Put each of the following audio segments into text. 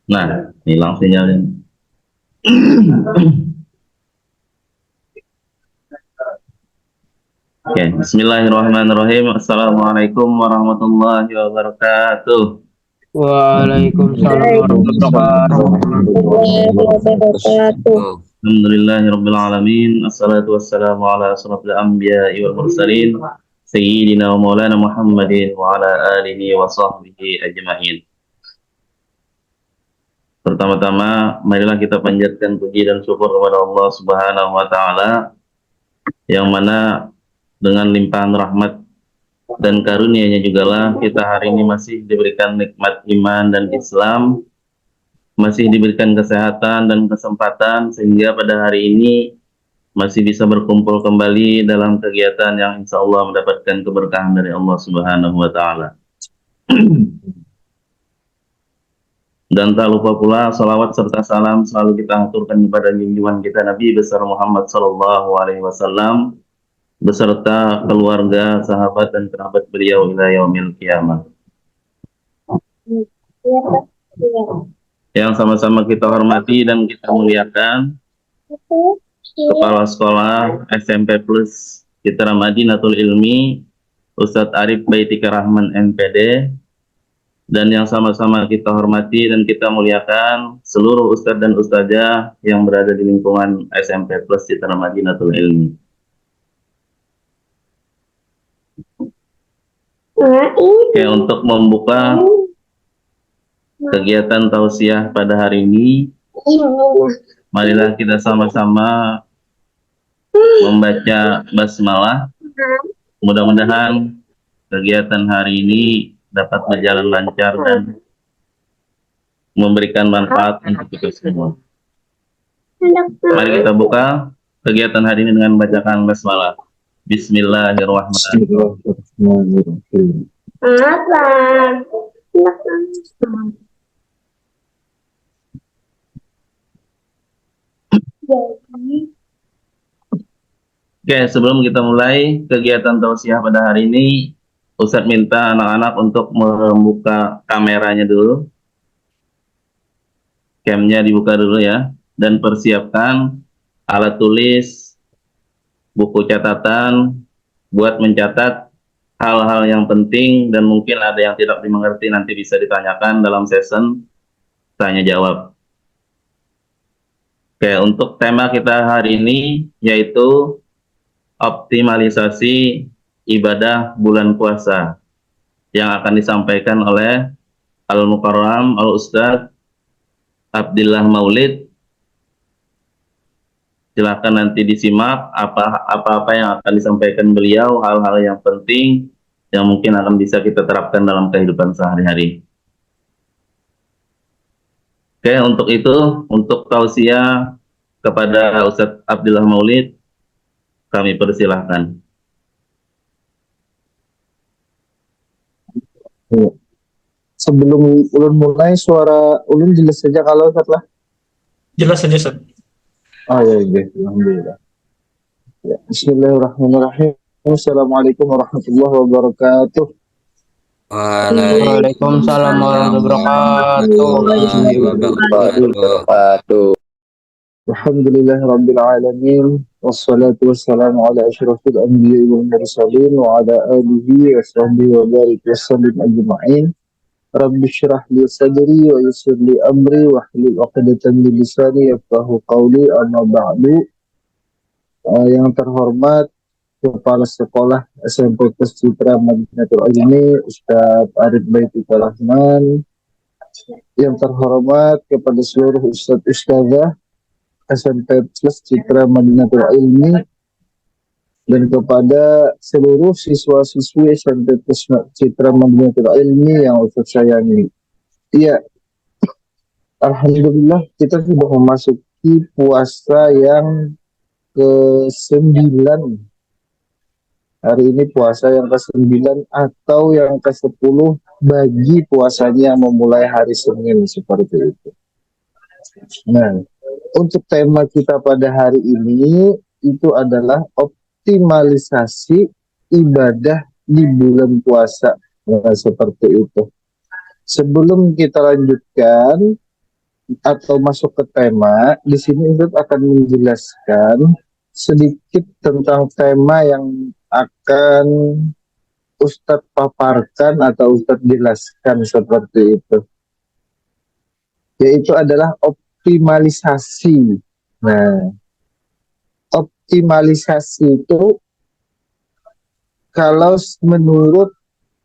Nah, hilang sinyalnya. Oke, Bismillahirrahmanirrahim. Assalamualaikum warahmatullahi wabarakatuh. Waalaikumsalam warahmatullahi wabarakatuh. Alhamdulillahirabbil alamin. Assalatu wassalamu ala asrofil anbiya'i wal mursalin sayyidina wa maulana Muhammadin wa ala alihi wa sahbihi ajma'in. Pertama-tama, marilah kita panjatkan puji dan syukur kepada Allah Subhanahu wa taala yang mana dengan limpahan rahmat dan karunia-Nya jugalah kita hari ini masih diberikan nikmat iman dan Islam, masih diberikan kesehatan dan kesempatan sehingga pada hari ini masih bisa berkumpul kembali dalam kegiatan yang insya Allah mendapatkan keberkahan dari Allah Subhanahu wa taala. Dan tak lupa pula salawat serta salam selalu kita aturkan kepada junjungan kita Nabi besar Muhammad Sallallahu Alaihi Wasallam beserta keluarga, sahabat dan kerabat beliau ila yaumil qiyamah. Yang sama-sama kita hormati dan kita muliakan Kepala Sekolah SMP Plus Citra Madinatul Ilmi Ustadz Arif Baitika Rahman MPD, dan yang sama-sama kita hormati dan kita muliakan seluruh ustadz dan ustadzah yang berada di lingkungan SMP Plus Citra Madinatul Ilmi. Oke, untuk membuka kegiatan tausiah pada hari ini, marilah kita sama-sama membaca basmalah. Mudah-mudahan kegiatan hari ini dapat berjalan lancar dan memberikan manfaat untuk kita semua. Mari kita buka kegiatan hari ini dengan membacakan basmalah. Bismillahirrahmanirrahim. Oke, sebelum kita mulai kegiatan tausiah pada hari ini, Ustadz minta anak-anak untuk membuka kameranya dulu. Camnya dibuka dulu ya. Dan persiapkan alat tulis, buku catatan, buat mencatat hal-hal yang penting dan mungkin ada yang tidak dimengerti nanti bisa ditanyakan dalam session tanya jawab. Oke, untuk tema kita hari ini yaitu optimalisasi ibadah bulan puasa yang akan disampaikan oleh Al-Mukarram Al-Ustadz Abdillah Maulid. Silakan nanti disimak apa-apa yang akan disampaikan beliau, hal-hal yang penting yang mungkin akan bisa kita terapkan dalam kehidupan sehari-hari. Oke, untuk itu, untuk tausiah kepada Ustadz Abdillah Maulid, kami persilahkan. Sebelum ulun mulai, suara ulun jelas saja kalau Ustaz lah? Jelas saja, Ustaz. Oh ya, alhamdulillah. Ya, Bismillahirrahmanirrahim. Assalamualaikum warahmatullahi wabarakatuh. Waalaikumsalam warahmatullahi wabarakatuh. Alhamdulillahirabbil alamin. Wassalatu wassalamu ala asyrafil anbiya'i wal mursalin wa ala alihi wa sahbihi wa barik wa sallim ajma'in. Rabbi syrah li sadri wa yassir li amri wa hlul 'uqdatam min lisani yafqahu qawli. Amma ba'du. Yang terhormat Kepala Sekolah SMP Plus Citra Madinatul Ilmi Ustadz Arif Baitika Rahman, yang terhormat kepada seluruh ustadz ustazah SMP Plus Citra Madinatul Ilmi, dan kepada seluruh siswa-siswi SMP Plus Citra Madinatul Ilmi yang Ustadz sayangi. Iya, alhamdulillah kita sudah memasuki puasa yang ke-9. Hari ini puasa yang ke-9 atau yang ke-10 bagi puasanya yang memulai hari Senin, seperti itu. Nah, untuk tema kita pada hari ini itu adalah optimalisasi ibadah di bulan puasa. Nah, seperti itu. Sebelum kita lanjutkan, atau masuk ke tema, di sini Ustadz akan menjelaskan sedikit tentang tema yang akan Ustadz paparkan atau Ustadz jelaskan seperti itu. Yaitu adalah optimalisasi. Nah, optimalisasi itu kalau menurut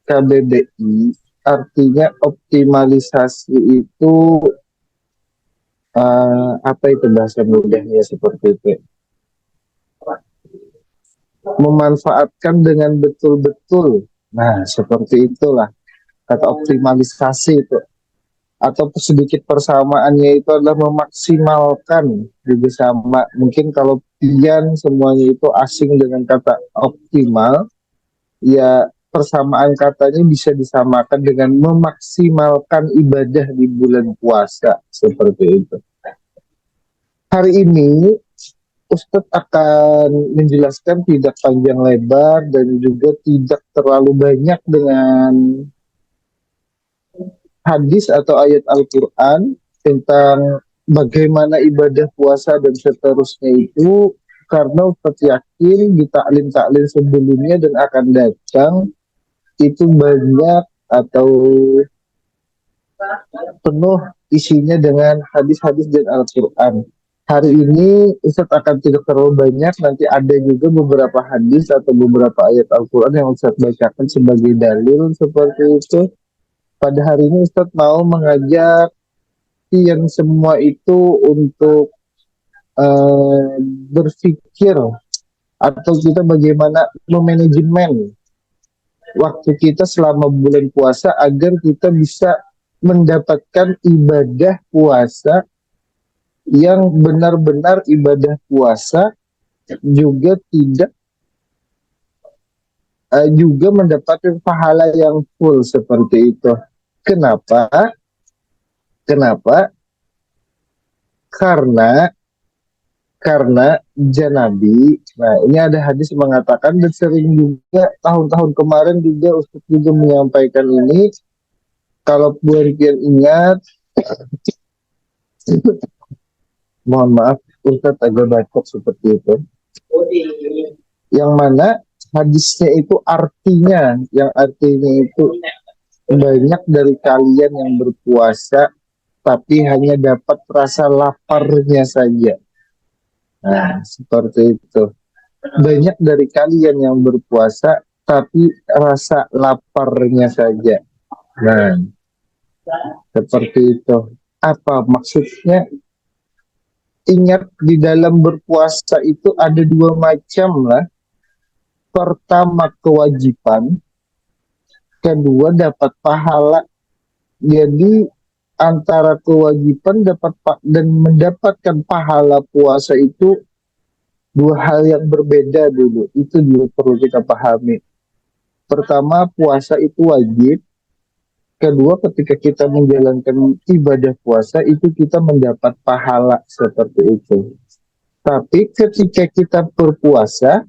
KBBI artinya optimalisasi itu apa itu bahasa mudahnya seperti itu? Memanfaatkan dengan betul-betul. Nah, seperti itulah kata optimalisasi itu. Atau sedikit persamaannya itu adalah memaksimalkan juga sama. Mungkin kalau pian semuanya itu asing dengan kata optimal, ya persamaan katanya bisa disamakan dengan memaksimalkan ibadah di bulan puasa seperti itu. Hari ini Ustadz akan menjelaskan tidak panjang lebar dan juga tidak terlalu banyak dengan hadis atau ayat Al-Quran tentang bagaimana ibadah puasa dan seterusnya itu, karena Ustadz yakin di taklim-taklim sebelumnya dan akan datang itu banyak atau penuh isinya dengan hadis-hadis dan Al-Quran. Hari ini Ustadz akan tidak terlalu banyak, nanti ada juga beberapa hadis atau beberapa ayat Al-Quran yang Ustadz bacakan sebagai dalil seperti itu. Pada hari ini Ustadz mau mengajak yang semua itu untuk berpikir atau kita bagaimana memanajemen waktu kita selama bulan puasa agar kita bisa mendapatkan ibadah puasa yang benar-benar ibadah puasa, juga tidak juga mendapatkan pahala yang full seperti itu. Kenapa? Kenapa? Karena Janabi, nah ini ada hadis mengatakan dan sering juga tahun-tahun kemarin juga Ustaz juga menyampaikan ini. Kalau buat yang ingat, mohon maaf Ustaz agak bacot seperti itu. Yang mana hadisnya itu artinya, yang artinya itu banyak dari kalian yang berpuasa tapi hanya dapat rasa laparnya saja. Nah, seperti itu. Banyak dari kalian yang berpuasa tapi rasa laparnya saja. Nah, seperti itu. Apa maksudnya? Ingat di dalam berpuasa itu ada dua macam lah. Pertama kewajiban, kedua dapat pahala. Jadi antara kewajiban dan mendapatkan pahala puasa itu dua hal yang berbeda dulu. Itu dulu perlu kita pahami. Pertama, puasa itu wajib. Kedua, ketika kita menjalankan ibadah puasa itu kita mendapat pahala seperti itu. Tapi ketika kita berpuasa,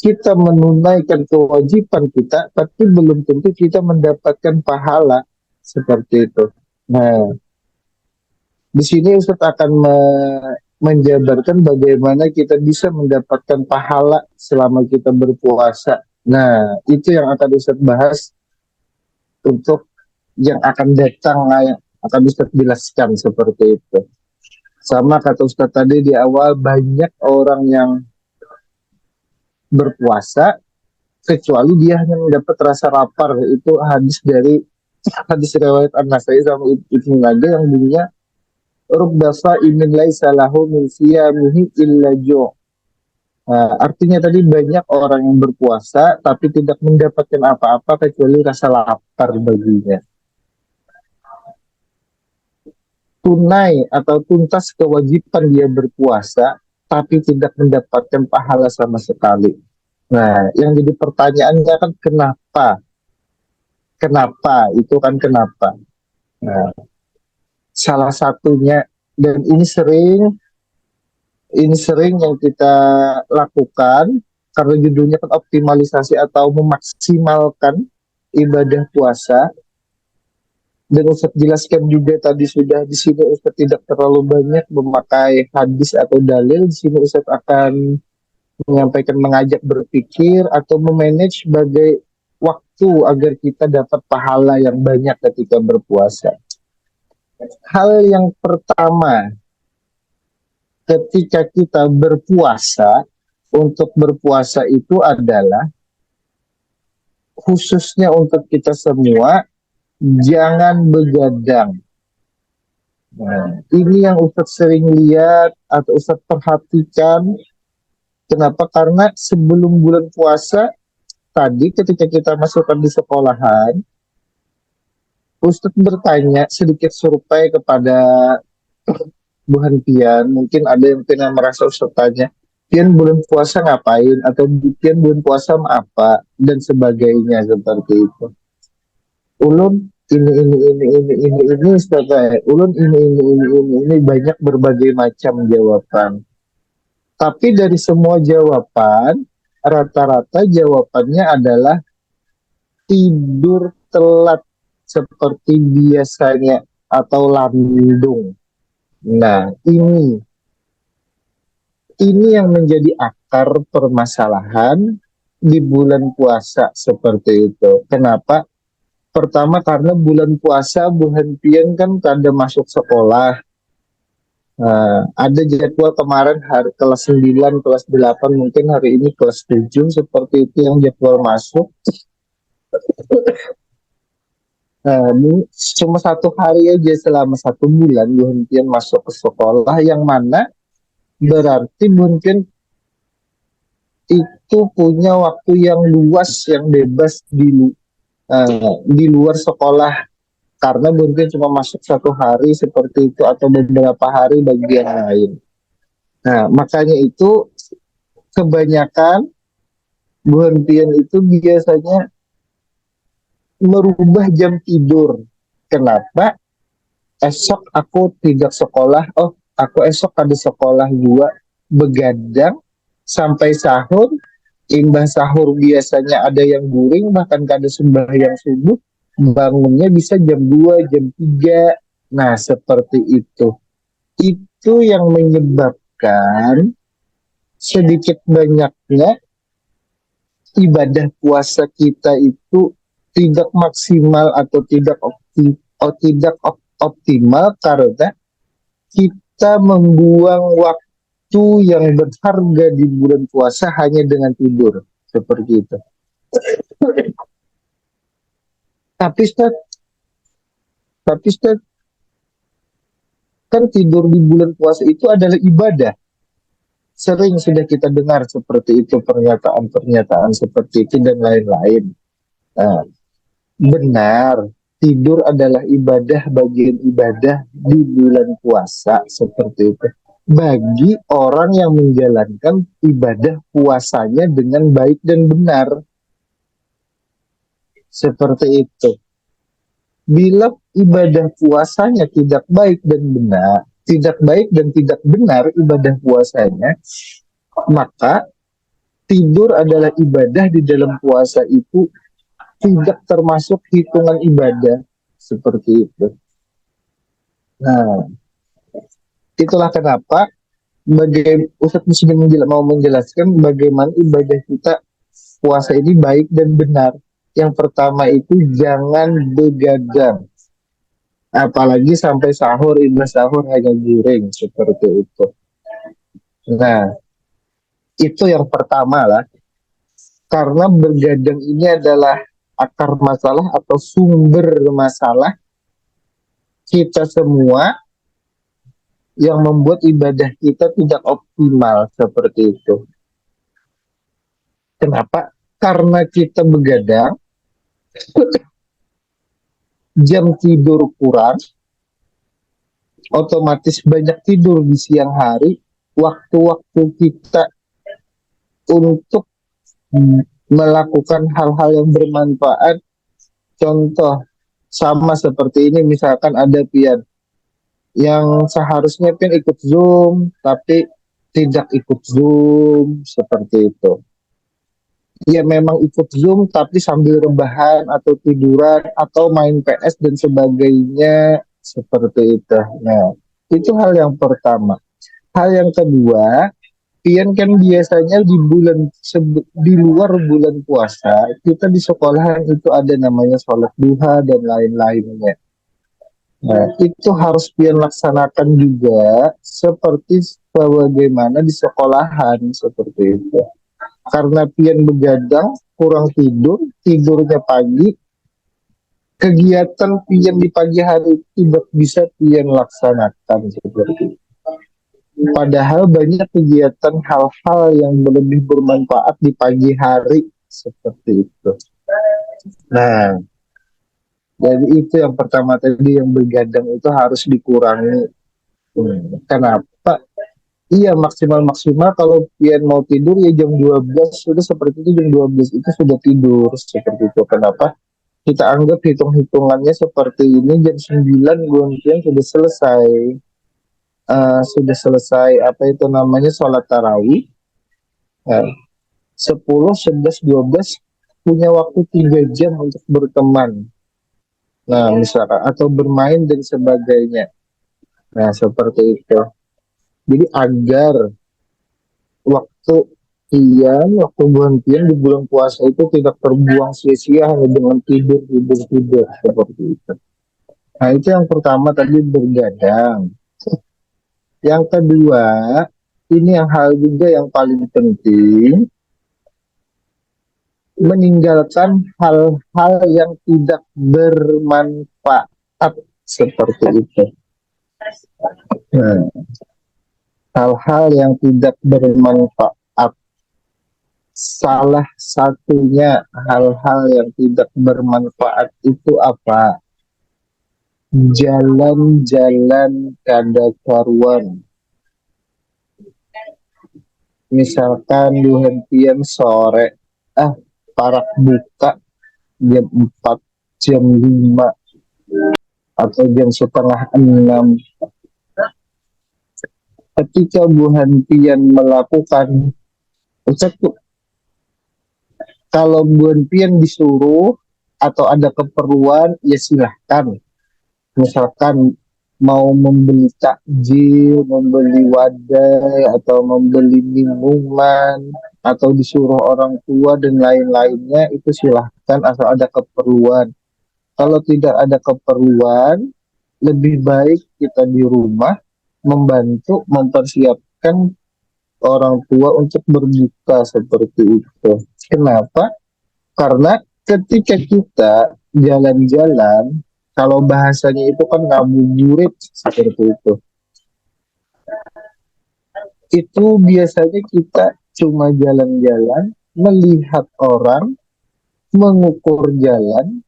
kita menunaikan kewajiban kita, tapi belum tentu kita mendapatkan pahala seperti itu. Nah, di sini Ustadz akan menjabarkan bagaimana kita bisa mendapatkan pahala selama kita berpuasa. Nah, itu yang akan Ustadz bahas untuk yang akan datang, yang akan Ustadz jelaskan seperti itu. Sama kata Ustadz tadi di awal, banyak orang yang berpuasa kecuali dia hanya mendapat rasa lapar. Itu hadis riwayat An-Nasai sama Ibnu Majah yang bunyinya rubba sa'imin laisa lahu min siyamihi illa ju'. Nah, artinya tadi banyak orang yang berpuasa tapi tidak mendapatkan apa-apa kecuali rasa lapar baginya. Tunai atau tuntas kewajiban dia berpuasa tapi tidak mendapatkan pahala sama sekali. Nah, yang jadi pertanyaannya kan kenapa? Kenapa? Itu kan kenapa? Nah, salah satunya, dan ini sering yang kita lakukan karena judulnya kan optimalisasi atau memaksimalkan ibadah puasa. Dan Ustadz jelaskan juga tadi sudah, di sini Ustadz tidak terlalu banyak memakai hadis atau dalil. Di sini Ustadz akan menyampaikan, mengajak berpikir atau memanage sebagai waktu agar kita dapat pahala yang banyak ketika berpuasa. Hal yang pertama ketika kita berpuasa, untuk berpuasa itu adalah khususnya untuk kita semua, jangan begadang. Nah, ini yang Ustadz sering lihat atau Ustadz perhatikan. Kenapa? Karena sebelum bulan puasa tadi ketika kita masukkan di sekolahan, Ustadz bertanya sedikit survei kepada Bu Hanpian. Mungkin ada yang pernah merasa Ustadz tanya, Pian bulan puasa ngapain? Atau Pian bulan puasa apa? Dan sebagainya seperti itu. Ulun ini Ustadz, ulun ini banyak berbagai macam jawaban. Tapi dari semua jawaban, rata-rata jawabannya adalah tidur telat seperti biasanya atau landung. Nah, ini yang menjadi akar permasalahan di bulan puasa seperti itu. Kenapa? Pertama karena bulan puasa Bu Hanpian kan kada masuk sekolah. Ada jadwal kemarin hari kelas 9, kelas 8, mungkin hari ini kelas 7, seperti itu yang jadwal masuk. Cuma 1 hari aja selama 1 bulan Bu Hanpian masuk ke sekolah, yang mana berarti mungkin itu punya waktu yang luas, yang bebas di luar sekolah, karena mungkin cuma masuk 1 hari seperti itu atau beberapa hari bagi yang lain. Nah, makanya itu kebanyakan Bu Hanpian itu biasanya merubah jam tidur. Kenapa? Esok aku tidak sekolah, aku esok ada sekolah juga, begadang sampai sahur. Imbah sahur biasanya ada yang guring, bahkan kada sembahyang subuh, bangunnya bisa jam 2, jam 3. Nah, seperti itu. Itu yang menyebabkan sedikit banyaknya ibadah puasa kita itu tidak maksimal atau tidak optimal, karena kita membuang waktu yang berharga di bulan puasa hanya dengan tidur seperti itu. Tapi Ustaz, kan tidur di bulan puasa itu adalah ibadah. Sering sudah kita dengar seperti itu, pernyataan-pernyataan seperti itu dan lain-lain. Nah, benar, tidur adalah ibadah, bagian ibadah di bulan puasa seperti itu. Bagi orang yang menjalankan ibadah puasanya dengan baik dan benar. Seperti itu. Bila ibadah puasanya tidak baik dan tidak benar ibadah puasanya, maka tidur adalah ibadah di dalam puasa itu tidak termasuk hitungan ibadah seperti itu. Nah, itulah kenapa Ustadz Muslim mau menjelaskan bagaimana ibadah kita puasa ini baik dan benar. Yang pertama itu jangan begadang, apalagi sampai sahur, ibadah sahur hanya guring seperti itu. Nah, itu yang pertama lah, karena begadang ini adalah akar masalah atau sumber masalah kita semua, yang membuat ibadah kita tidak optimal seperti itu. Kenapa? Karena kita begadang, jam tidur kurang, otomatis banyak tidur di siang hari, waktu-waktu kita untuk melakukan hal-hal yang bermanfaat, contoh sama seperti ini, misalkan ada Pian yang seharusnya Pian ikut Zoom tapi tidak ikut Zoom seperti itu. ya memang ikut Zoom tapi sambil rebahan atau tiduran atau main PS dan sebagainya seperti itu. Nah, itu hal yang pertama. Hal yang kedua, pian kan biasanya di di luar bulan puasa, kita di sekolahan itu ada namanya sholat duha dan lain-lainnya. Nah, itu harus pian laksanakan juga seperti bagaimana di sekolahan seperti itu. Karena pian begadang, kurang tidur, tidurnya pagi, kegiatan pian di pagi hari tidak bisa pian laksanakan seperti itu. Padahal banyak kegiatan hal-hal yang lebih bermanfaat di pagi hari seperti itu. Nah, jadi itu yang pertama tadi yang begadang itu harus dikurangi. Kenapa? Iya maksimal-maksimal kalau pian mau tidur ya jam 12 sudah seperti itu, jam 12 itu sudah tidur seperti itu. Kenapa? Kita anggap hitung-hitungannya seperti ini jam 9 pian sudah selesai. Sudah selesai apa itu namanya sholat tarawih. Nah, 10, 11, 12 punya waktu 3 jam untuk berteman. Nah, misalkan atau bermain dan sebagainya. Nah, seperti itu. Jadi agar waktu waktu berhentian di bulan puasa itu tidak terbuang sia-sia hanya dengan tidur seperti itu. Nah, itu yang pertama tadi bergadang. Yang kedua, ini yang hal juga yang paling penting, meninggalkan hal-hal yang tidak bermanfaat seperti itu. Nah, hal-hal yang tidak bermanfaat. Salah satunya hal-hal yang tidak bermanfaat itu apa? Jalan-jalan kada karuan. Misalkan duhentian sore, parak buka jam 4, jam 5, atau jam setengah 6. Ketika buhentian melakukan itu, kalau buhentian disuruh atau ada keperluan, ya silahkan. Misalkan mau membeli takjil, membeli wadai, atau membeli minuman, atau disuruh orang tua dan lain-lainnya, itu silahkan asal ada keperluan. Kalau tidak ada keperluan, lebih baik kita di rumah membantu mempersiapkan orang tua untuk berbuka seperti itu. Kenapa? Karena ketika kita jalan-jalan, kalau bahasanya itu kan ngabuburit seperti itu. Itu biasanya kita cuma jalan-jalan, melihat orang, mengukur jalan,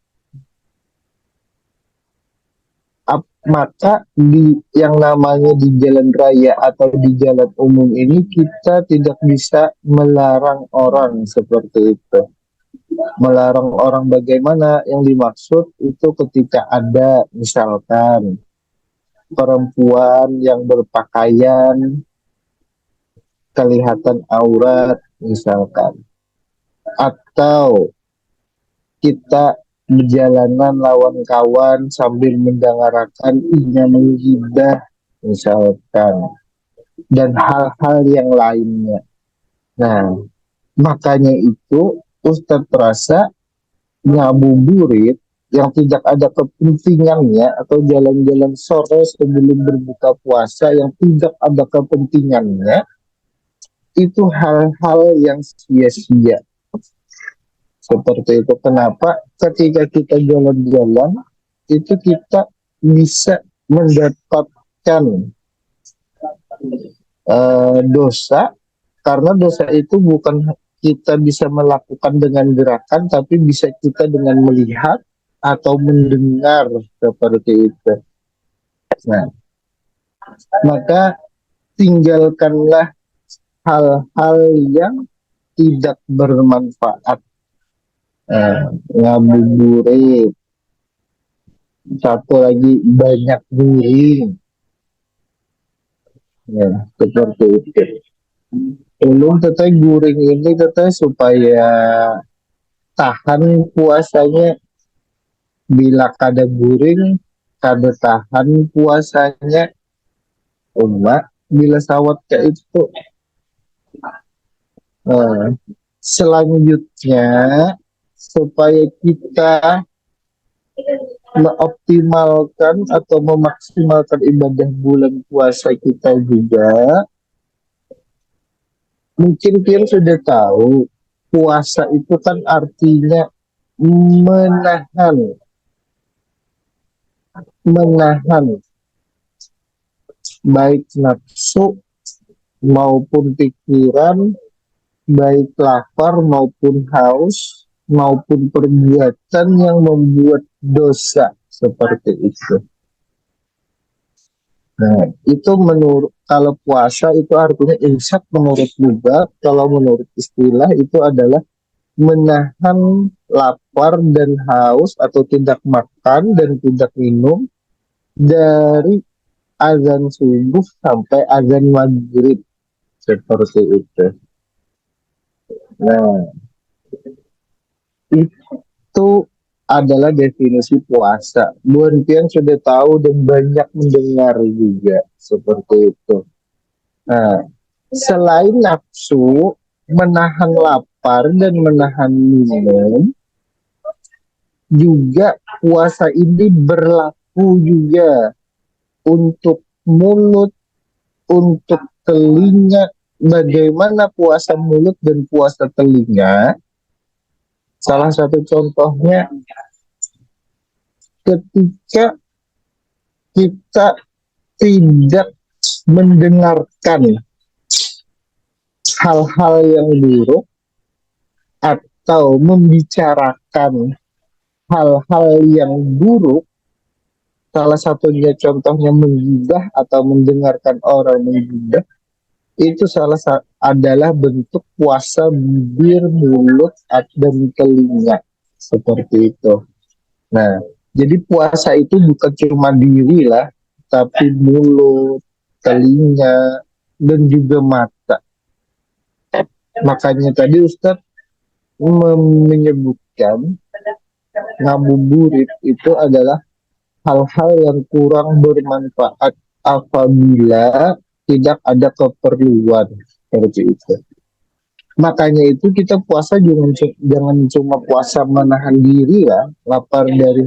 maka di yang namanya di jalan raya atau di jalan umum ini kita tidak bisa melarang orang seperti itu. Melarang orang bagaimana? Yang dimaksud itu ketika ada misalkan perempuan yang berpakaian kelihatan aurat misalkan, atau kita berjalanan lawan kawan sambil mendengarkan inya menggibah misalkan, dan hal-hal yang lainnya. Nah, makanya itu Ustadz terasa ngabuburit yang tidak ada kepentingannya atau jalan-jalan sore sebelum berbuka puasa yang tidak ada kepentingannya, itu hal-hal yang sia-sia seperti itu. Kenapa? Ketika kita jalan-jalan itu kita bisa mendapatkan dosa, karena dosa itu bukan kita bisa melakukan dengan gerakan, tapi bisa kita dengan melihat atau mendengar seperti itu. Nah, maka tinggalkanlah hal-hal yang tidak bermanfaat. Ngabuburit. Satu lagi, banyak guring. Ya, seperti itu. ulun teteh guring ini teteh supaya tahan puasanya. Bila kada guring kada tahan puasanya, umat bila sawat kayak itu. Nah, selanjutnya supaya kita mengoptimalkan atau memaksimalkan ibadah bulan puasa kita juga, mungkin kalian sudah tahu puasa itu kan artinya menahan, menahan baik nafsu maupun pikiran, baik lapar maupun haus, maupun perbuatan yang membuat dosa seperti itu. Nah, itu menurut kalau puasa itu artinya imsak menurut juga, kalau menurut istilah itu adalah menahan lapar dan haus atau tidak makan dan tidak minum dari azan subuh sampai azan maghrib seperti itu. Nah, itu adalah definisi puasa. Buan sudah tahu dan banyak mendengar juga seperti itu. Nah, selain nafsu, menahan lapar dan menahan minum, juga puasa ini berlaku juga untuk mulut, untuk telinga. Bagaimana puasa mulut dan puasa telinga? Salah satu contohnya ketika kita tidak mendengarkan hal-hal yang buruk atau membicarakan hal-hal yang buruk, salah satunya contohnya menggibah atau mendengarkan orang menggibah, itu adalah bentuk puasa bibir, mulut, dan telinga seperti itu. Nah, jadi puasa itu bukan cuma diri lah, tapi mulut, telinga, dan juga mata. Makanya tadi Ustadz menyebutkan ngabuburit itu adalah hal-hal yang kurang bermanfaat apabila tidak ada keperluan seperti itu. Makanya itu kita puasa jangan cuma puasa menahan diri ya, lapar dari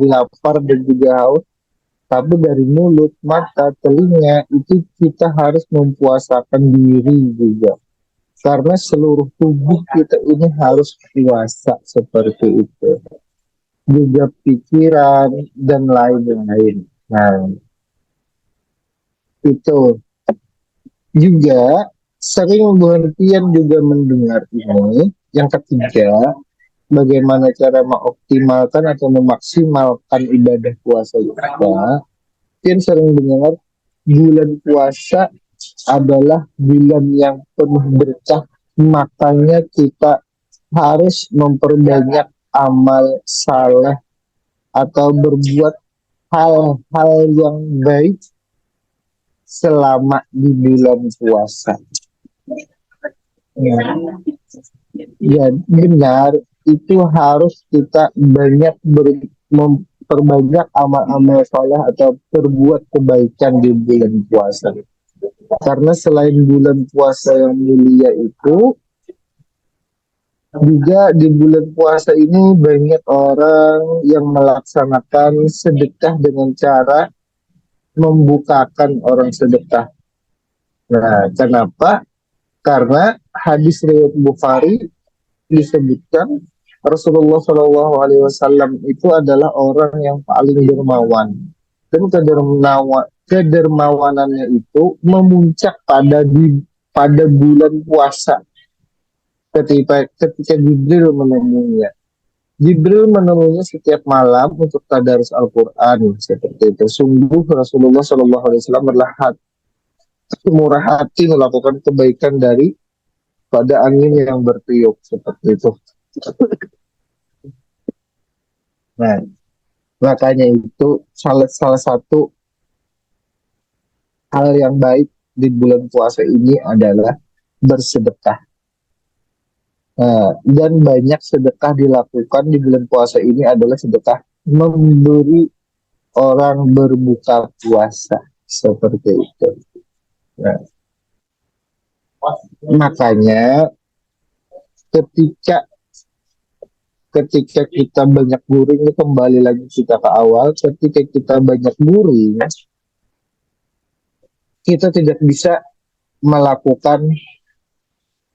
lapar dan juga haus, tapi dari mulut, mata, telinga itu kita harus mempuasakan diri juga. Karena seluruh tubuh kita ini harus puasa seperti itu. Juga pikiran dan lain-lain. Nah, itu juga sering berhentian juga mendengar ini. Yang ketiga, bagaimana cara mengoptimalkan atau memaksimalkan ibadah puasa kita. Mungkin sering dengar bulan puasa adalah bulan yang penuh berkah, makanya kita harus memperbanyak amal saleh atau berbuat hal-hal yang baik selama di bulan puasa. Ya, ya benar, itu harus kita banyak memperbanyak amal-amal saleh atau berbuat kebaikan di bulan puasa. Karena selain bulan puasa yang mulia itu, juga di bulan puasa ini banyak orang yang melaksanakan sedekah dengan cara membukakan orang sedekah. Nah, kenapa? Karena hadis riwayat Bukhari disebutkan Rasulullah Shallallahu Alaihi Wasallam itu adalah orang yang paling dermawan, dan kedermawanannya itu memuncak pada bulan puasa ketika Jibril menemuinya. Jibril menemuinya setiap malam untuk tadarus Al-Quran seperti itu. Sungguh Rasulullah Shallallahu Alaihi Wasallam adalah murah hati melakukan kebaikan pada angin yang bertiup seperti itu. Nah, makanya itu salah satu hal yang baik di bulan puasa ini adalah bersedekah. Dan banyak sedekah dilakukan di bulan puasa ini adalah sedekah memberi orang berbuka puasa seperti itu. Nah, makanya ketika ketika kita banyak guring, ini kembali lagi kita ke awal, ketika kita banyak guring, kita tidak bisa melakukan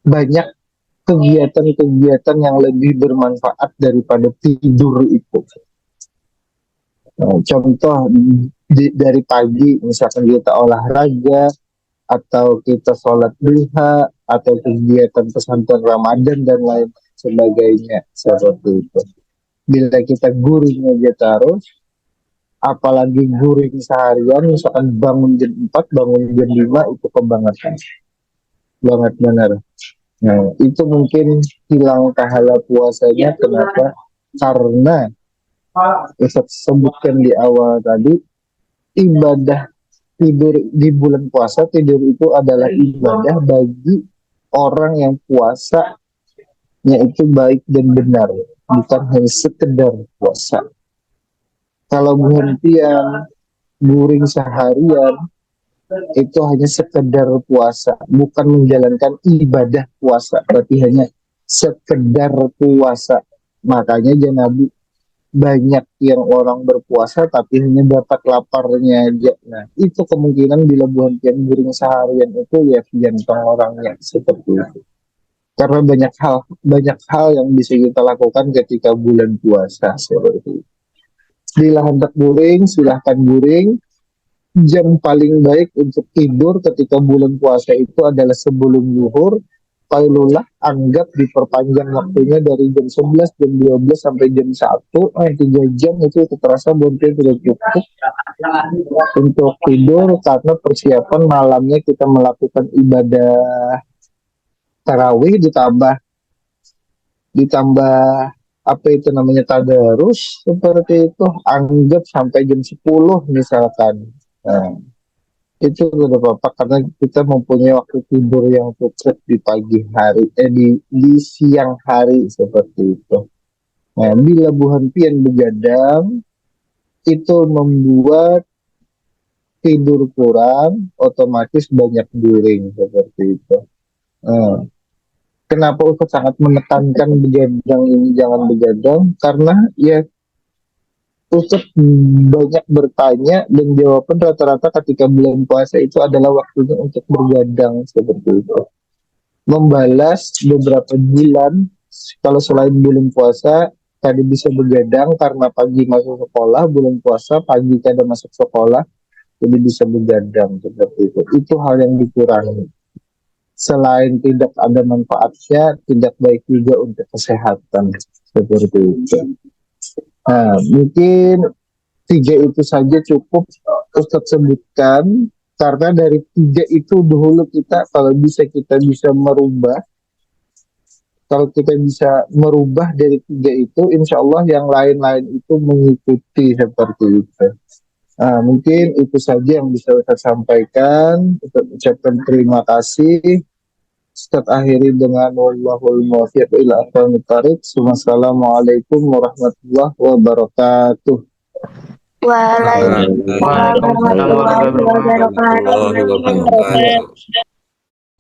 banyak kegiatan-kegiatan yang lebih bermanfaat daripada tidur itu. Contoh dari pagi misalkan kita olahraga atau kita sholat duha atau kegiatan pesantren Ramadan dan lain sebagainya seperti itu. Bila kita guring aja terus, apalagi guring seharian, misalkan bangun jam 4, bangun jam 5, itu kebangetan. Banget benar. Nah, itu mungkin hilang pahala puasanya. Kenapa? Karena Ustaz sebutkan di awal tadi, ibadah tidur di bulan puasa, tidur itu adalah ibadah bagi orang yang puasanya itu baik dan benar, bukan hanya sekedar puasa. Kalau berhentian, guring seharian, itu hanya sekedar puasa, bukan menjalankan ibadah puasa, berarti hanya sekedar puasa. Makanya Nabi banyak yang orang berpuasa tapi hanya dapat laparnya aja. Nah, itu kemungkinan bila berhentian guring seharian itu ya jantung orangnya seperti itu. Karena banyak hal yang bisa kita lakukan ketika bulan puasa seperti itu. Bila hendak guring, silahkan guring. Jam paling baik untuk tidur ketika bulan puasa itu adalah sebelum zuhur. Qailulah anggap diperpanjang waktunya dari jam 11, jam 12 sampai jam 1, 3 jam itu terasa mungkin tidak cukup untuk tidur karena persiapan malamnya kita melakukan ibadah tarawih ditambah apa itu namanya tadarus seperti itu, anggap sampai jam 10 misalkan. Nah, itu udah apa karena kita mempunyai waktu tidur yang cukup di pagi hari, di siang hari seperti itu. Nah, bila berhentian begadang itu membuat tidur kurang, otomatis banyak guring seperti itu. Nah, kenapa Ustaz sangat menekankan begadang ini jangan begadang? Karena ya Ustaz banyak bertanya dan jawaban rata-rata ketika bulan puasa itu adalah waktunya untuk bergadang seperti itu. Membalas beberapa bulan, kalau selain bulan puasa, tadi bisa begadang karena pagi masuk sekolah, bulan puasa pagi kada masuk sekolah, jadi bisa begadang seperti itu. Itu hal yang dikurangi. Selain tidak ada manfaatnya, tidak baik juga untuk kesehatan seperti itu. Nah, mungkin 3 itu saja cukup Ustadz sebutkan, karena dari 3 itu dahulu kalau kita bisa merubah, kalau kita bisa merubah dari 3 itu, insya Allah yang lain-lain itu mengikuti seperti itu. Nah, mungkin itu saja yang bisa Ustadz sampaikan. Ustadz ucapkan terima kasih. Ustadz akhiri dengan wallahul muwaffiq ila aqwamit thariq. Wassalamualaikum warahmatullahi wabarakatuh. Waalaikumsalam warahmatullahi wabarakatuh.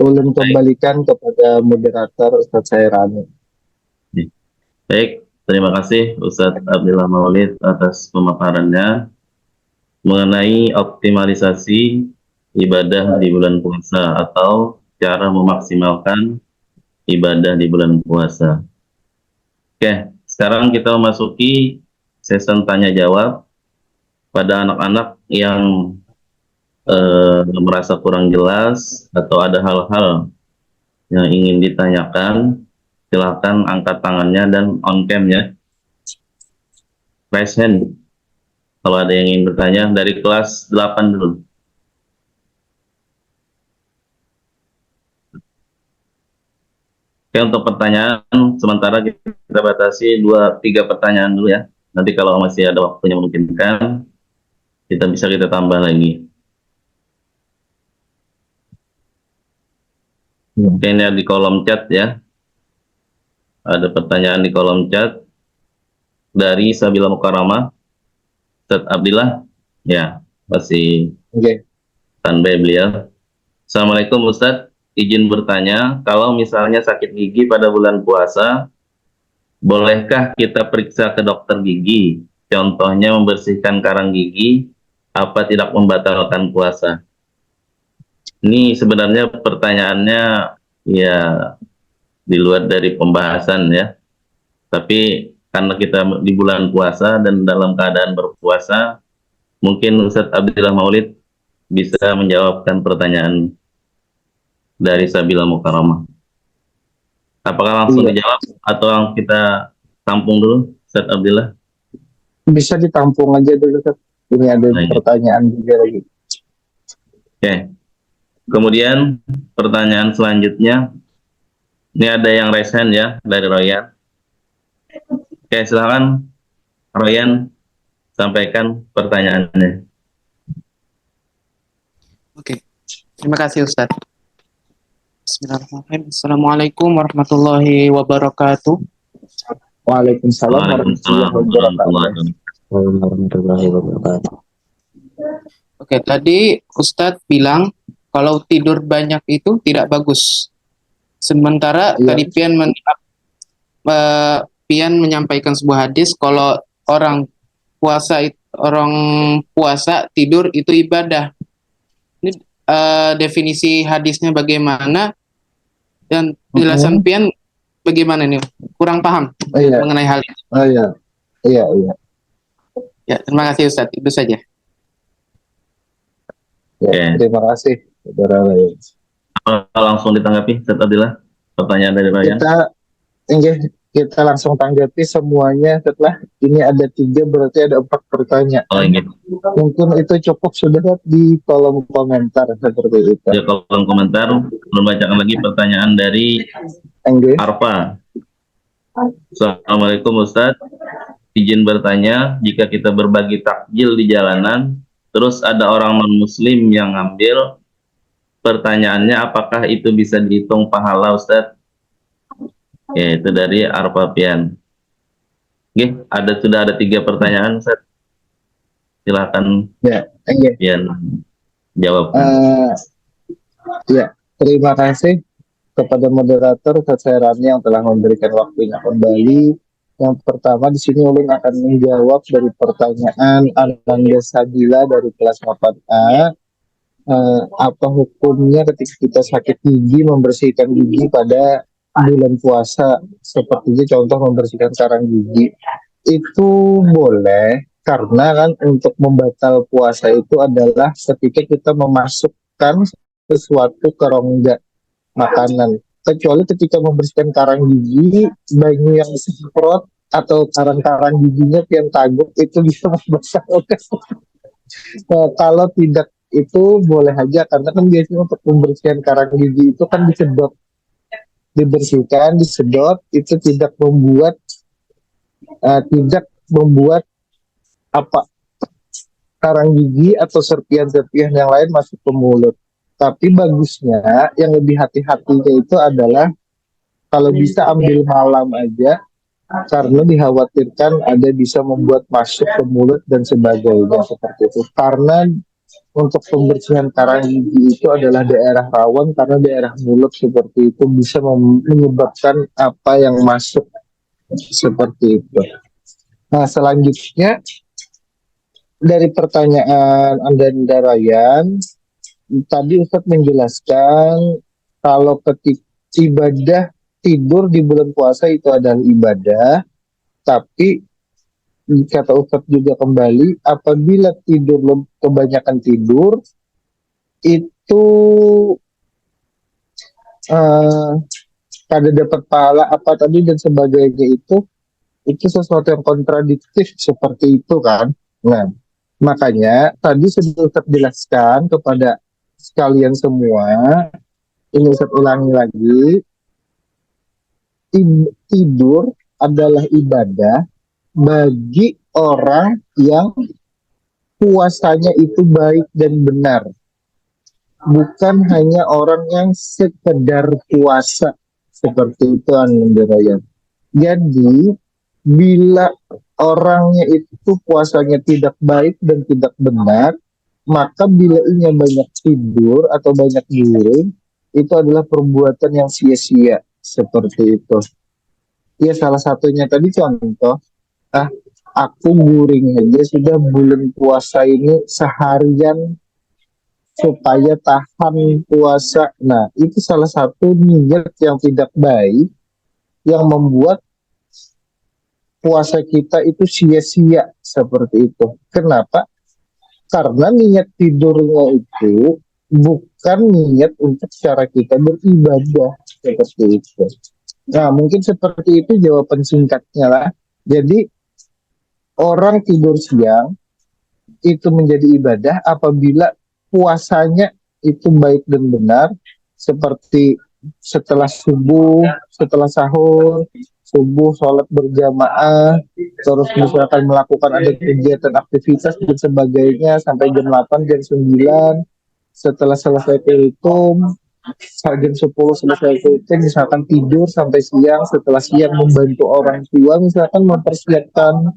Ulun kembalikan kepada moderator Ustadz Sairani. Baik, terima kasih Ustadz Abdillah Maulid atas pemaparannya mengenai optimalisasi ibadah di bulan puasa atau cara memaksimalkan ibadah di bulan puasa. Oke, sekarang kita memasuki sesi tanya jawab pada anak-anak yang merasa kurang jelas atau ada hal-hal yang ingin ditanyakan, silahkan angkat tangannya dan on cam ya. Raise hand kalau ada yang ingin bertanya dari kelas 8 dulu. Oke, untuk pertanyaan sementara kita batasi 2-3 pertanyaan dulu ya. Nanti kalau masih ada waktunya memungkinkan, kita tambah lagi. Ini di kolom chat ya. Ada pertanyaan di kolom chat dari Sabila Mukarramah. Ustaz Abdillah, ya, masih Oke. standby beliau. Assalamualaikum Ustaz, izin bertanya, kalau misalnya sakit gigi pada bulan puasa, bolehkah kita periksa ke dokter gigi? Contohnya membersihkan karang gigi, apa tidak membatalkan puasa? Ini sebenarnya pertanyaannya ya di luar dari pembahasan ya. Tapi karena kita di bulan puasa dan dalam keadaan berpuasa, mungkin Ustadz Abdillah Maulid bisa menjawabkan pertanyaan dari Sabila Mukarramah. Apakah langsung Iya. dijawab atau kita tampung dulu, Ustadz Abdillah? Bisa ditampung aja dulu, Ustaz. Ini ada Nah, iya. pertanyaan juga lagi. Oke. Kemudian pertanyaan selanjutnya, ini ada yang raise hand ya dari Royan. Oke, silakan Royan sampaikan pertanyaannya. Oke, terima kasih Ustadz. Bismillahirrahmanirrahim. Assalamualaikum warahmatullahi wabarakatuh. Waalaikumsalam Waalaikumsalam warahmatullahi Warahmatullahi wabarakatuh. Oke, tadi Ustadz bilang kalau tidur banyak itu tidak bagus. Sementara Iya. tadi Pian menyampaikan sebuah hadis kalau orang puasa tidur itu ibadah. Ini definisi hadisnya bagaimana dan penjelasan Pian bagaimana nih? Kurang paham Iya. mengenai hal itu. Oh iya. Iya, iya. Ya, terima kasih Ustadz. Itu saja. Ya, Oke. terima kasih, saudara Ryan. Langsung ditanggapi, Ustadz Abdillah, pertanyaan dari Royan. Kita langsung tanggapi semuanya. Setelah ini ada 3, berarti ada 4 pertanyaan. Oh, gitu. Mungkin itu cukup sudah di kolom komentar seperti itu. Di kolom komentar, membacakan lagi pertanyaan dari Oke. Arfa. Assalamualaikum Ustadz, izin bertanya, jika kita berbagi takjil di jalanan, terus ada orang non-muslim yang ngambil, pertanyaannya apakah itu bisa dihitung pahala Ustadz? Ya, itu dari Arfa Pian. Oke, sudah ada 3 pertanyaan Ustadz. Silakan Ya, oke. Pian jawab. Ya, terima kasih kepada moderator Ustaz Rani yang telah memberikan waktunya kembali. Yang pertama di sini Ulun akan menjawab dari pertanyaan Ananda Sabila dari kelas 4A. Apa hukumnya ketika kita sakit gigi membersihkan gigi pada bulan puasa, seperti contoh membersihkan karang gigi? Itu boleh, karena kan untuk membatal puasa itu adalah ketika kita memasukkan sesuatu ke rongga makanan. Kecuali ketika membersihkan karang gigi, banyu yang disemprot atau karang-karang giginya yang taguk itu bisa membatalkan. Kalau tidak itu boleh aja, karena kan biasanya untuk membersihkan karang gigi itu kan disedot, dibersihkan, disedot, itu tidak membuat apa karang gigi atau serpihan-serpihan yang lain masuk ke mulut. Tapi bagusnya yang lebih hati-hatinya itu adalah kalau bisa ambil malam aja, karena dikhawatirkan ada bisa membuat masuk ke mulut dan sebagainya seperti itu. Karena untuk pembersihan karang gigi itu adalah daerah rawan, karena daerah mulut seperti itu bisa menyebabkan apa yang masuk seperti itu. Nah, selanjutnya dari pertanyaan Anda Ryan, tadi Ustadz menjelaskan kalau ketika ibadah tidur di bulan puasa itu adalah ibadah, tapi kata Ustadz juga kembali, apabila tidur kebanyakan tidur itu kada dapat pahala apa tadi dan sebagainya, itu sesuatu yang kontradiktif seperti itu kan. Nah, makanya tadi sudah Ustadz jelaskan kepada sekalian semua, ini Ustadz ulangi lagi, tidur adalah ibadah bagi orang yang puasanya itu baik dan benar. bukan hanya orang yang sekedar puasa seperti itu Anandarayan. Jadi bila orangnya itu puasanya tidak baik dan tidak benar, maka bila ia banyak tidur atau banyak guring, itu adalah perbuatan yang sia-sia seperti itu. Ya salah satunya tadi contoh, ah aku guring aja sudah bulan puasa ini seharian supaya tahan puasa. Nah, itu salah satu niat yang tidak baik yang membuat puasa kita itu sia-sia seperti itu. Kenapa? Karena niat tidurnya itu bukan niat untuk cara kita beribadah seperti itu. Nah, mungkin seperti itu jawaban singkatnya lah. Jadi, orang tidur siang itu menjadi ibadah apabila puasanya itu baik dan benar, seperti setelah subuh, setelah sahur, subuh sholat berjamaah, terus misalkan melakukan ada kegiatan aktivitas dan sebagainya sampai jam 8, jam 9, setelah selesai kehitung, jam 10 selesai kehitung, misalkan tidur sampai siang, setelah siang membantu orang tua, misalkan mempersiapkan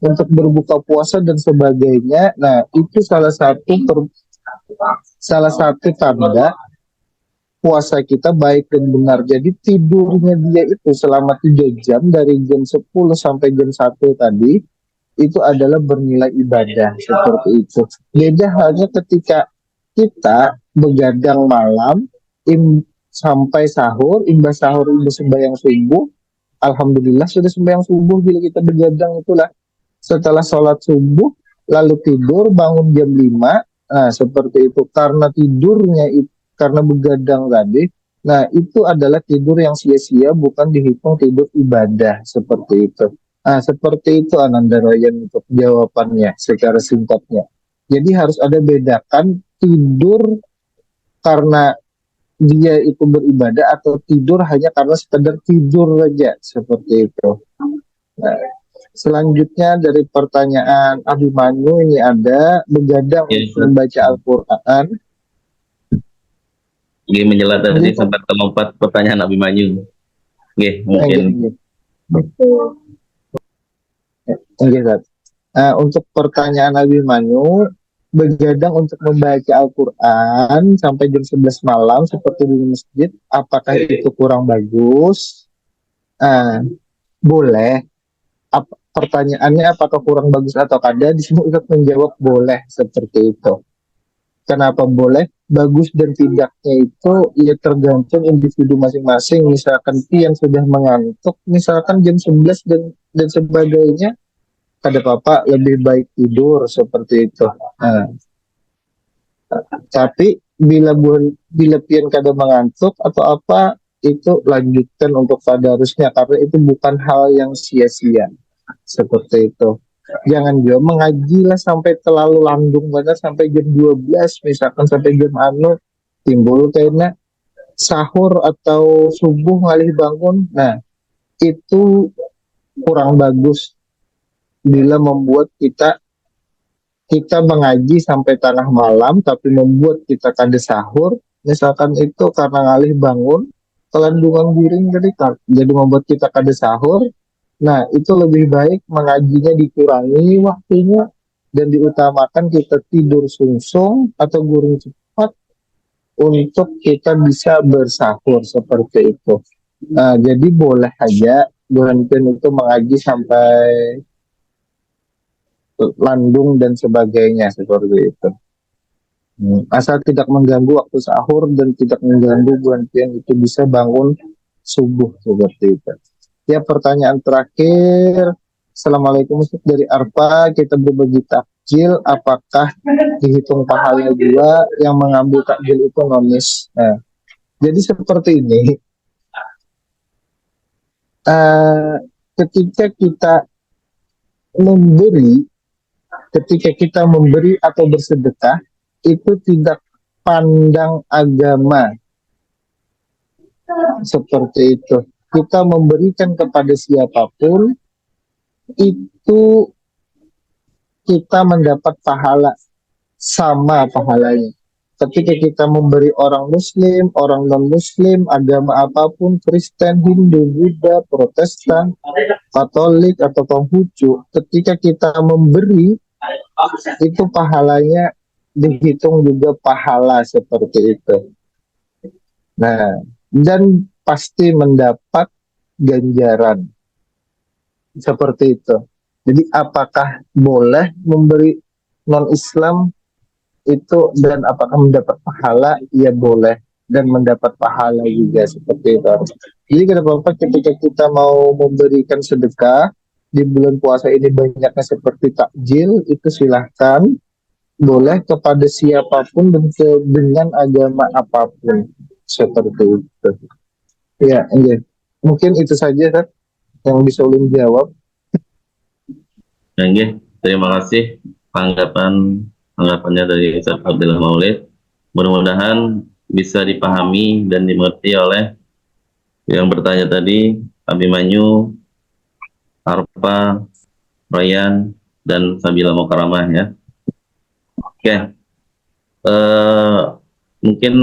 untuk berbuka puasa dan sebagainya. Nah, itu salah satu tanda puasa kita baik dan benar. Jadi tidurnya dia itu selama 3 jam dari jam 10 sampai jam 1 tadi itu adalah bernilai ibadah seperti itu. Beda halnya ketika kita begadang malam sampai sahur, imbas sahur, imbas sembahyang subuh. Alhamdulillah sudah sembahyang subuh bila kita begadang itulah. Setelah sholat subuh, lalu tidur, bangun jam 5, nah seperti itu. Karena tidurnya, karena begadang tadi, nah itu adalah tidur yang sia-sia, bukan dihitung tidur ibadah, seperti itu. Nah, seperti itu Ananda Royan untuk jawabannya secara singkatnya. Jadi harus ada bedakan tidur karena dia itu beribadah atau tidur hanya karena sekedar tidur saja, seperti itu. Nah, selanjutnya dari pertanyaan Abimanyu ini ada begadang Ya, untuk membaca Al-Quran. Oke, menjelat tadi sempat kelompat pertanyaan Abimanyu. Oke, mungkin Untuk pertanyaan Abimanyu, begadang untuk membaca Al-Quran sampai jam 11 malam seperti di masjid, apakah itu kurang bagus? Boleh. Pertanyaannya apakah kurang bagus atau kada? Di sini Ustaz menjawab boleh seperti itu. Kenapa boleh? Bagus dan tidaknya itu ya tergantung individu masing-masing. Misalkan yang sudah mengantuk, misalkan jam 11 dan sebagainya, kada apa-apa, lebih baik tidur seperti itu. Nah, tapi bila pian kada mengantuk atau apa, itu lanjutkan untuk tadarusnya karena itu bukan hal yang sia-sia seperti itu. Jangan juga mengaji lah sampai terlalu landung banget sampai jam 12 misalkan sampai jam timbul karena sahur atau subuh ngalih bangun. Nah, itu kurang bagus bila membuat kita mengaji sampai tengah malam tapi membuat kita kada sahur, misalkan itu karena ngalih bangun kelandungan giring jadi membuat kita kada sahur. Nah, itu lebih baik mengajinya dikurangi waktunya dan diutamakan kita tidur sungsung atau guring cepat untuk kita bisa bersahur seperti itu. Nah, jadi boleh aja berhenti itu mengaji sampai landung dan sebagainya seperti itu. Asal tidak mengganggu waktu sahur dan tidak mengganggu berhentian itu bisa bangun subuh seperti itu. Ya, pertanyaan terakhir. Assalamualaikum Ustaz, dari Arpa, kita berbagi takjil, apakah dihitung pahalanya juga yang mengambil takjil itu nonis? Nah, jadi seperti ini, ketika kita memberi atau bersedekah, itu tidak pandang agama seperti itu. Kita memberikan kepada siapapun itu kita mendapat pahala, sama pahalanya. ketika kita memberi orang muslim, orang non-muslim, agama apapun, Kristen, Hindu, Buddha, Protestan, Katolik, atau Konghucu, ketika kita memberi, itu pahalanya dihitung juga pahala seperti itu. Nah, dan pasti mendapat ganjaran seperti itu. Jadi apakah boleh memberi non-Islam itu dan apakah mendapat pahala? Ya boleh, dan mendapat pahala juga seperti itu. Jadi kenapa ketika kita mau memberikan sedekah di bulan puasa ini banyaknya seperti takjil, itu silahkan, boleh kepada siapapun dan dengan agama apapun seperti itu. Ya, iya. Mungkin itu saja Ustaz, yang bisa ulun jawab. Oke, terima kasih tanggapannya dari Ustaz Abdillah Maulid. Mudah-mudahan bisa dipahami dan dimengerti oleh yang bertanya tadi, Abimanyu, Arpa, Ryan, dan Sabila Mukaramah ya. Oke, mungkin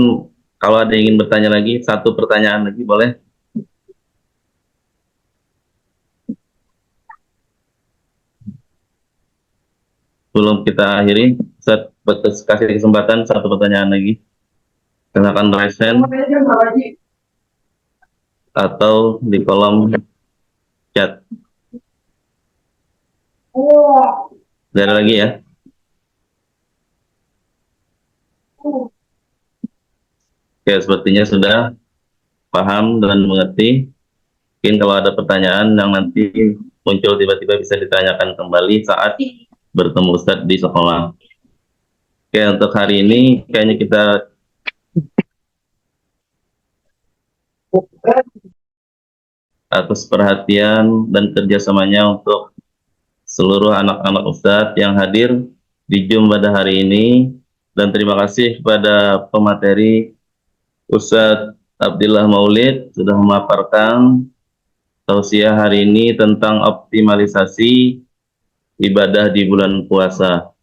kalau ada yang ingin bertanya lagi, satu pertanyaan lagi boleh? Sebelum kita akhiri, Ustaz kasih kesempatan satu pertanyaan lagi. Silakan raise hand atau di kolom chat. Ada lagi ya? Oke, sepertinya sudah paham dan mengerti. Mungkin kalau ada pertanyaan yang nanti muncul tiba-tiba bisa ditanyakan kembali saat bertemu Ustadz di sekolah. Oke, untuk hari ini kayaknya kita atas perhatian dan kerjasamanya untuk seluruh anak-anak Ustadz yang hadir di Zoom pada hari ini, dan terima kasih kepada pemateri Ustadz Abdillah Maulid sudah memaparkan tausiah hari ini tentang optimalisasi ibadah di bulan puasa.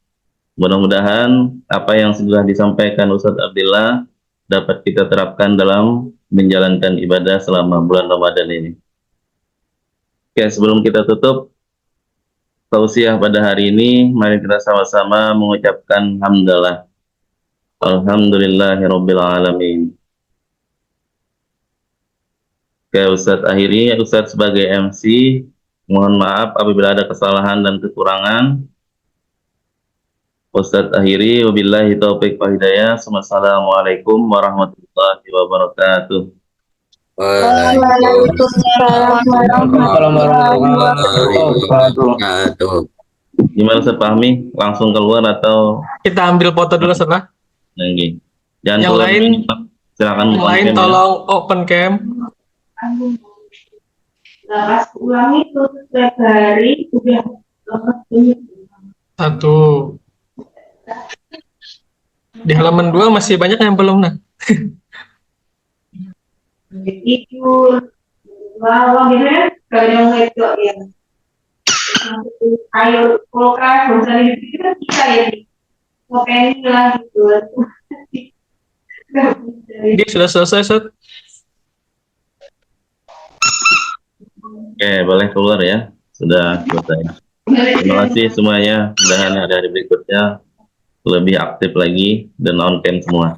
Mudah-mudahan apa yang sudah disampaikan Ustadz Abdillah dapat kita terapkan dalam menjalankan ibadah selama bulan Ramadan ini. Oke, sebelum kita tutup tausiah pada hari ini, mari kita sama-sama mengucapkan hamdalah. Alhamdulillahirabbil alamin. Oke, Ustadz akhiri, Ustadz sebagai MC, mohon maaf apabila ada kesalahan dan kekurangan. Ustadz akhiri, wabillahi taufiq wa hidayah. Wassalamualaikum warahmatullahi wabarakatuh. Waalaikumsalam warahmatullahi wabarakatuh. Gimana Ustadz Fahmi? Langsung keluar atau Kita ambil foto dulu setelah. lagi? Jangan Yang keluar lain- dulu, Pak. Silakan Yang buka lain cam ya. tolong open cam. Pas pulang itu setiap hari udah Satu. Di halaman 2 masih banyak yang belum nah. itu bawang gitu ya kalau itu ya ayo kulkas misalnya gitu kan bisa ya mau pengen lah gitu. Dia sudah selesai, Seth. Oke, boleh keluar ya. Sudah selesai. Terima kasih semuanya. Mudah-mudahan hari-hari berikutnya lebih aktif lagi dan on cam semua.